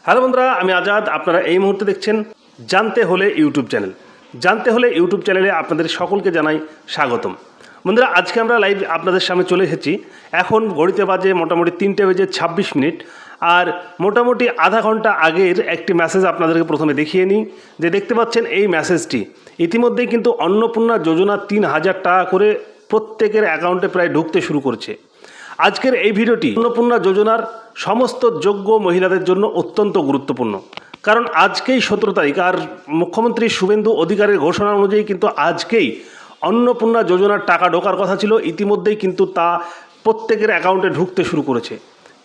Hello বন্ধুরা, আমি আজাদ। আপনারা এই মুহূর্তে দেখছেন জানতে হলে ইউটিউব চ্যানেল। জানতে হলে ইউটিউব চ্যানেলে আপনাদের সকলকে জানাই স্বাগতম। বন্ধুরা, আজকে আমরা লাইভ আপনাদের সামনে চলে এসেছি। এখন ঘড়িতে বাজে মোটামুটি 3:26। আর মোটামুটি আধা ঘন্টা আগের একটি মেসেজ আপনাদেরকে প্রথমে দেখিয়ে নিই। যে দেখতে পাচ্ছেন এই মেসেজটি, ইতিমধ্যেই কিন্তু অন্নপূর্ণা যোজনা 3,000 টাকা করে প্রত্যেকের অ্যাকাউন্টে প্রায় ঢুকতে শুরু করেছে। আজকের এই ভিডিওটি অন্নপূর্ণা যোজনার সমস্ত যোগ্য মহিলাদের জন্য অত্যন্ত গুরুত্বপূর্ণ। কারণ আজকেই 17 তারিখ, আর মুখ্যমন্ত্রী শুভেন্দু অধিকারীর ঘোষণা অনুযায়ী কিন্তু আজকেই অন্নপূর্ণা যোজনার টাকা ঢোকার কথা ছিল। ইতিমধ্যেই কিন্তু তা প্রত্যেকের অ্যাকাউন্টে ঢুকতে শুরু করেছে।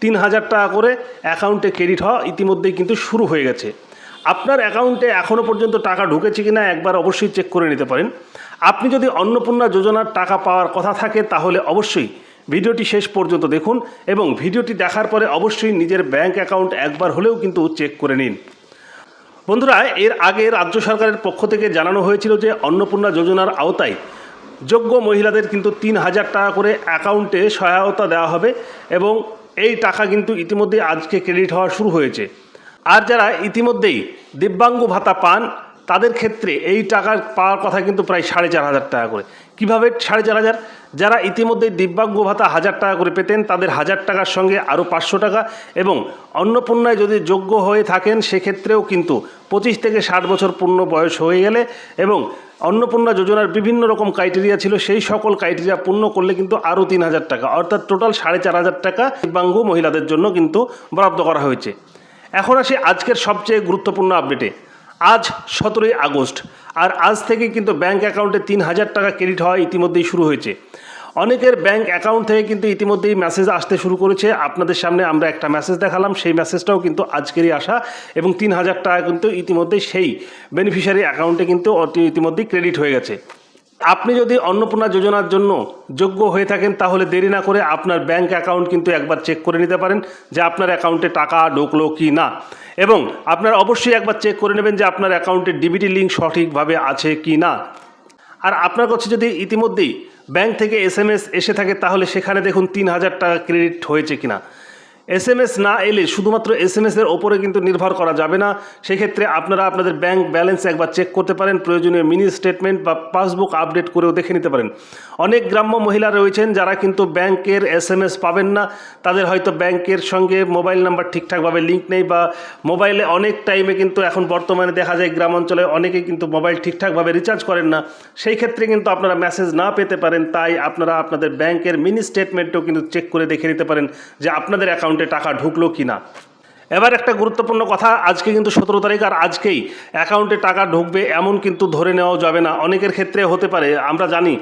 3,000 টাকা করে অ্যাকাউন্টে ক্রেডিট হওয়া ইতিমধ্যেই কিন্তু শুরু হয়ে গেছে। আপনার অ্যাকাউন্টে এখনও পর্যন্ত টাকা ঢুকেছে কিনা একবার অবশ্যই চেক করে নিতে পারেন। আপনি যদি অন্নপূর্ণা যোজনার টাকা পাওয়ার কথা থাকে তাহলে অবশ্যই ভিডিওটি শেষ পর্যন্ত দেখুন এবং ভিডিওটি দেখার পরে অবশ্যই নিজের ব্যাংক অ্যাকাউন্ট একবার হলেও কিন্তু চেক করে নিন। বন্ধুরা, এর আগে রাজ্য সরকারের পক্ষ থেকে জানানো হয়েছিল যে অন্নপূর্ণা যোজনার আওতায় যোগ্য মহিলাদের কিন্তু 3,000 টাকা করে অ্যাকাউন্টে সহায়তা দেওয়া হবে এবং এই টাকা কিন্তু ইতিমধ্যেই আজকে ক্রেডিট হওয়া শুরু হয়েছে। আর যারা ইতিমধ্যেই দিব্যাঙ্গ ভাতা পান তাদের ক্ষেত্রে এই টাকা পাওয়ার কথা কিন্তু প্রায় 4,500 টাকা করে। কীভাবে 4,500? যারা ইতিমধ্যেই দিব্যাঙ্গ ভাতা 1,000 টাকা করে পেতেন তাদের 1,000 টাকার সঙ্গে আরও 500 টাকা, এবং অন্নপূর্ণায় যদি যোগ্য হয়ে থাকেন সেক্ষেত্রেও কিন্তু 25 থেকে 60 বছর পূর্ণ বয়স হয়ে গেলে এবং অন্নপূর্ণা যোজনার বিভিন্ন রকম ক্রাইটেরিয়া ছিল, সেই সকল ক্রাইটেরিয়া পূর্ণ করলে কিন্তু আরও 3,000 টাকা, অর্থাৎ টোটাল 4,500 টাকা দিব্যাঙ্গ মহিলাদের জন্য কিন্তু বরাদ্দ করা হয়েছে। এখন আসি আজকের সবচেয়ে গুরুত্বপূর্ণ আপডেটে। আজ 17 আগস্ট, আর আজ থেকে কিন্তু ব্যাঙ্ক অ্যাকাউন্টে 3,000 টাকা ক্রেডিট হওয়া ইতিমধ্যেই শুরু হয়েছে। অনেকের ব্যাঙ্ক অ্যাকাউন্ট থেকে কিন্তু ইতিমধ্যেই মেসেজ আসতে শুরু করেছে। আপনাদের সামনে আমরা একটা মেসেজ দেখালাম, সেই মেসেজটাও কিন্তু আজকেরই আসা, এবং 3,000 টাকা কিন্তু ইতিমধ্যেই সেই বেনিফিশিয়ারি অ্যাকাউন্টে কিন্তু ইতিমধ্যেই ক্রেডিট হয়ে গেছে। আপনি যদি অন্নপূর্ণা যোজনার জন্য যোগ্য হয়ে থাকেন তাহলে দেরি না করে আপনার ব্যাঙ্ক অ্যাকাউন্ট কিন্তু একবার চেক করে নিতে পারেন যে আপনার অ্যাকাউন্টে টাকা ঢুকলো কি না, এবং আপনারা অবশ্যই একবার চেক করে নেবেন যে আপনার অ্যাকাউন্টে ডিবিটি লিঙ্ক সঠিকভাবে আছে কি না। আর আপনার কাছে যদি ইতিমধ্যেই ব্যাঙ্ক থেকে SMS এসে থাকে তাহলে সেখানে দেখুন 3,000 টাকা ক্রেডিট হয়েছে কিনা। SMS না এলে শুধুমাত্র SMS-এর ওপরে কিন্তু নির্ভর করা যাবে না। সেক্ষেত্রে আপনারা আপনাদের ব্যাংক ব্যালেন্স একবার চেক করতে পারেন, প্রয়োজনীয় মিনি স্টেটমেন্ট বা পাসবুক আপডেট করেও দেখে নিতে পারেন। অনেক গ্রাম্য মহিলা রয়েছেন যারা কিন্তু ব্যাংকের SMS পাবেন না, তাদের হয়তো ব্যাংকের সঙ্গে মোবাইল নাম্বার ঠিকঠাকভাবে লিঙ্ক নেই, বা মোবাইলে অনেক টাইমে কিন্তু এখন বর্তমানে দেখা যায় গ্রাম অঞ্চলে অনেকেই কিন্তু মোবাইল ঠিকঠাকভাবে রিচার্জ করেন না। সেই ক্ষেত্রে কিন্তু আপনারা মেসেজ না পেতে পারেন, তাই আপনারা আপনাদের ব্যাংকের মিনি স্টেটমেন্টও কিন্তু চেক করে দেখে নিতে পারেন যে আপনাদের অ্যাকাউন্টে টাকা ঢুকলো কিনা। এবার একটা গুরুত্বপূর্ণ কথা, আজকে কিন্তু 17 তারিখ, আর আজকেই অ্যাকাউন্টে টাকা ঢুকবে এমন কিন্তু ধরে নেওয়া যাবে না। অনেকের ক্ষেত্রে হতে পারে। আমরা জানি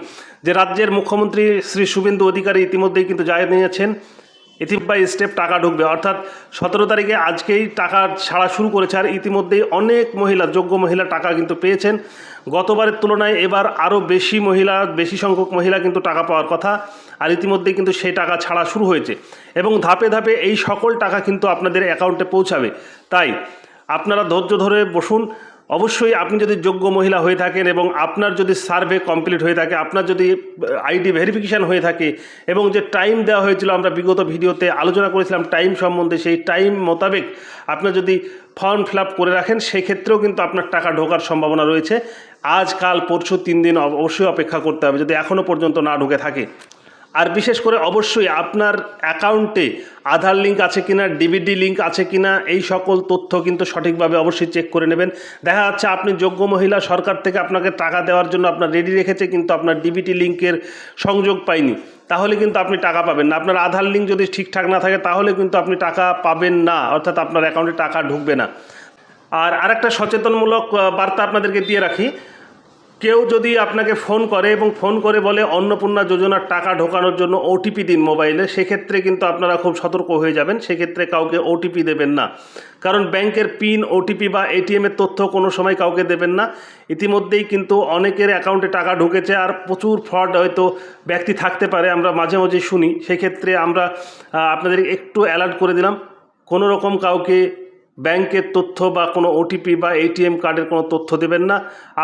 যে রাজ্যের মুখ্যমন্ত্রী শ্রী শুভেন্দু অধিকারী ইতিমধ্যেই কিন্তু জানিয়েছেন বাই স্টেপ টাকা ঢুকবে, অর্থাৎ 17 তারিখে আজকেই টাকা ছাড়া শুরু করেছে। আর ইতিমধ্যেই অনেক মহিলা, যোগ্য মহিলা টাকা কিন্তু পেয়েছেন। গতবারের তুলনায় এবার আরও বেশি সংখ্যক মহিলা কিন্তু টাকা পাওয়ার কথা, আর ইতিমধ্যেই কিন্তু সেই টাকা ছাড়া শুরু হয়েছে এবং ধাপে ধাপে এই সকল টাকা কিন্তু আপনাদের অ্যাকাউন্টে পৌঁছাবে। তাই আপনারা ধৈর্য ধরে বসুন। অবশ্যই আপনি যদি যোগ্য মহিলা হয়ে থাকেন এবং আপনার যদি সার্ভে কমপ্লিট হয়ে থাকে, আপনার যদি আইডি ভেরিফিকেশান হয়ে থাকে, এবং যে টাইম দেওয়া হয়েছিল আমরা বিগত ভিডিওতে আলোচনা করেছিলাম টাইম সম্বন্ধে, সেই টাইম মোতাবেক আপনার যদি ফর্ম ফিল আপ করে রাখেন সেক্ষেত্রেও কিন্তু আপনার টাকা ঢোকার সম্ভাবনা রয়েছে। আজ কাল পরশু 3 দিন অবশ্যই অপেক্ষা করতে হবে যদি এখনও পর্যন্ত না ঢুকে থাকে। আর বিশেষ করে অবশ্যই আপনার অ্যাকাউন্টে আধার লিঙ্ক আছে কিনা, ডিবিটি লিঙ্ক আছে কিনা, এই সকল তথ্য কিন্তু সঠিকভাবে অবশ্যই চেক করে নেবেন। দেখা যাচ্ছে আপনি যোগ্য মহিলা, সরকার থেকে আপনাকে টাকা দেওয়ার জন্য আপনার রেডি রেখেছে কিন্তু আপনার ডিবিটি লিঙ্কের সংযোগ পায়নি, তাহলে কিন্তু আপনি টাকা পাবেন না। আপনার আধার লিঙ্ক যদি ঠিকঠাক না থাকে তাহলে কিন্তু আপনি টাকা পাবেন না, অর্থাৎ আপনার অ্যাকাউন্টে টাকা ঢুকবে না। আর আরেকটা সচেতনমূলক বার্তা আপনাদেরকে দিয়ে রাখি, কেউ যদি আপনাকে ফোন করে এবং ফোন করে বলে অন্নপূর্ণা যোজনার টাকা ঢোকানোর জন্য ওটিপি দিন মোবাইলে, সেক্ষেত্রে কিন্তু আপনারা খুব সতর্ক হয়ে যাবেন। সেক্ষেত্রে কাউকে ওটিপি দেবেন না, কারণ ব্যাংকের পিন, ওটিপি বা এটিএমের তথ্য কোনো সময় কাউকে দেবেন না। ইতিমধ্যেই কিন্তু অনেকের অ্যাকাউন্টে টাকা ঢুকেছে, আর প্রচুর ফ্রড হয়তো ব্যক্তি থাকতে পারে, আমরা মাঝে মাঝে শুনি। সেক্ষেত্রে আমরা আপনাদের একটু অ্যালার্ট করে দিলাম, কোনো রকম কাউকে ব্যাংকের তথ্য বা কোনো ওটিপি বা এটিএম কার্ডের কোনো তথ্য দেবেন না।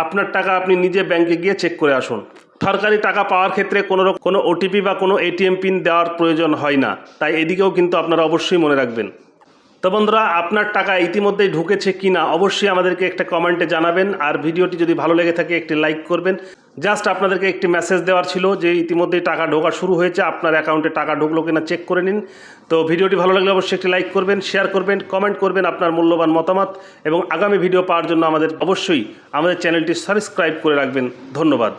আপনার টাকা আপনি নিজে ব্যাংকে গিয়ে চেক করে আসুন। সরকারি টাকা পাওয়ার ক্ষেত্রে কোনো ওটিপি বা কোনো এটিএম পিন দেওয়ার প্রয়োজন হয় না, তাই এদিকেও কিন্তু আপনারা অবশ্যই মনে রাখবেন। তো বন্ধুরা, আপনার টাকা ইতিমধ্যেই ঢুকেছে কি না অবশ্যই আমাদেরকে একটা কমেন্টে জানাবেন। আর ভিডিওটি যদি ভালো লেগে থাকে একটি লাইক করবেন। জাস্ট আপনাদেরকে একটি মেসেজ দেওয়ার ছিল যে ইতিমধ্যেই টাকা ঢোকা শুরু হয়েছে, আপনার অ্যাকাউন্টে টাকা ঢুকলো কিনা চেক করে নিন। তো ভিডিওটি ভালো লাগলে অবশ্যই একটি লাইক করবেন, শেয়ার করবেন, কমেন্ট করবেন আপনার মূল্যবান মতামত, এবং আগামী ভিডিও পাওয়ার জন্য অবশ্যই আমাদের চ্যানেলটি সাবস্ক্রাইব করে রাখবেন। ধন্যবাদ।